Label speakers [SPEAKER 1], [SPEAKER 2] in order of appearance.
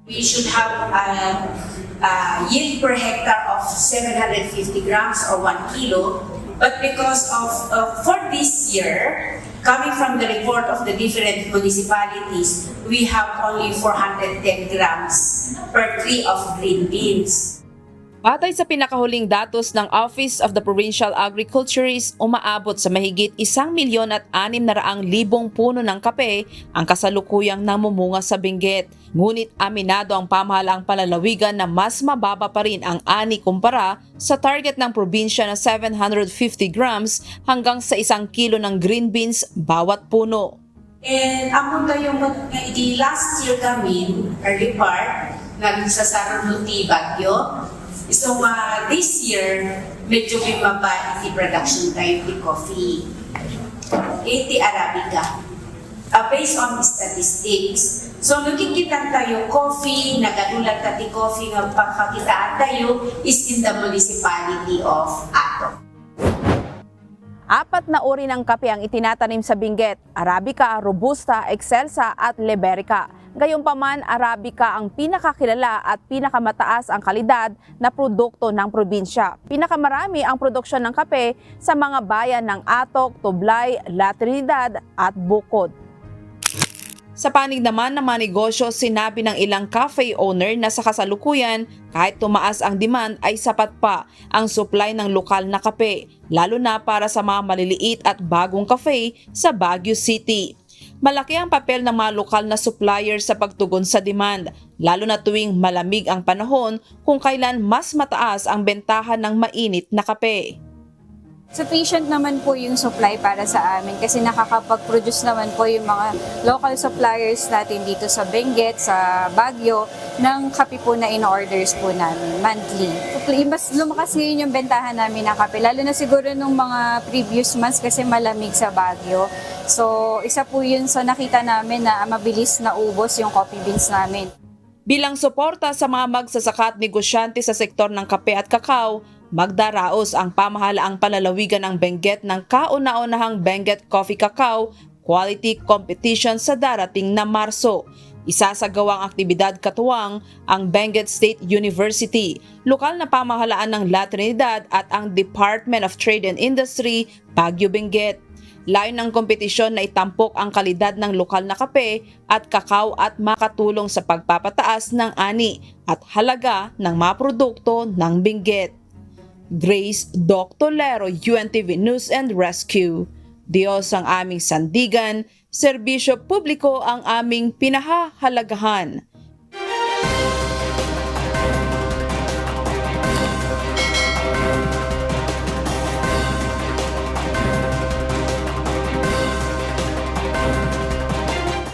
[SPEAKER 1] We should have a yield per hectare of 750 grams or 1 kilo. But because for this year, coming from the report of the different municipalities, we have only 410 grams per tree of green beans.
[SPEAKER 2] Batay sa pinakahuling datos ng Office of the Provincial Agriculturist, umaabot sa mahigit 1,600,000 puno ng kape ang kasalukuyang namumunga sa Benguet. Ngunit aminado ang pamahalaang palalawigan na mas mababa pa rin ang ani kumpara sa target ng probinsya na 750 grams hanggang sa 1 kilo ng green beans bawat puno.
[SPEAKER 1] And amon kayo di last year kami, early part, nagsasarong luti bagyo. So this year, medyo bumaba iti production type ni coffee. Iti Arabica. Based on statistics. So looking kita tayo, coffee, nagadulat tati coffee nga pagkakitaan tayo is in the municipality of Ato.
[SPEAKER 3] 4 na uri ng kape ang itinatanim sa Benguet: Arabica, Robusta, Excelsa at Liberica. Gayunpaman, Arabica ang pinakakilala at pinakamataas ang kalidad na produkto ng probinsya. Pinakamarami ang produksyon ng kape sa mga bayan ng Atok, Tublay, La Trinidad at Bukod.
[SPEAKER 2] Sa panig naman ng mga negosyo, sinabi ng ilang cafe owner na sa kasalukuyan, kahit tumaas ang demand ay sapat pa ang supply ng lokal na kape, lalo na para sa mga maliliit at bagong cafe sa Baguio City. Malaki ang papel ng mga lokal na supplier sa pagtugon sa demand, lalo na tuwing malamig ang panahon kung kailan mas mataas ang bentahan ng mainit na kape.
[SPEAKER 4] Sufficient naman po yung supply para sa amin kasi nakakapag-produce naman po yung mga local suppliers natin dito sa Benguet, sa Baguio, ng kape po na in-orders po namin monthly. Mas lumakas ngayon yung bentahan namin ng kape, lalo na siguro nung mga previous months kasi malamig sa Baguio. So isa po yun sa nakita namin na mabilis na ubos yung coffee beans namin.
[SPEAKER 2] Bilang suporta sa mga magsasaka at negosyante sa sektor ng kape at kakao, magdaraos ang pamahalaang palalawigan ng Benguet ng kauna-unahang Benguet Coffee Cacao Quality Competition sa darating na Marso. Isasagawang aktibidad katuwang ang Benguet State University, lokal na pamahalaan ng La Trinidad at ang Department of Trade and Industry, Baguio Benguet. Layon ng kompetisyon na itampok ang kalidad ng lokal na kape at kakao at makatulong sa pagpapataas ng ani at halaga ng mga produkto ng Benguet. Grace Doctolero, UNTV News and Rescue. Diyos ang aming sandigan, serbisyo publiko ang aming pinahahalagahan.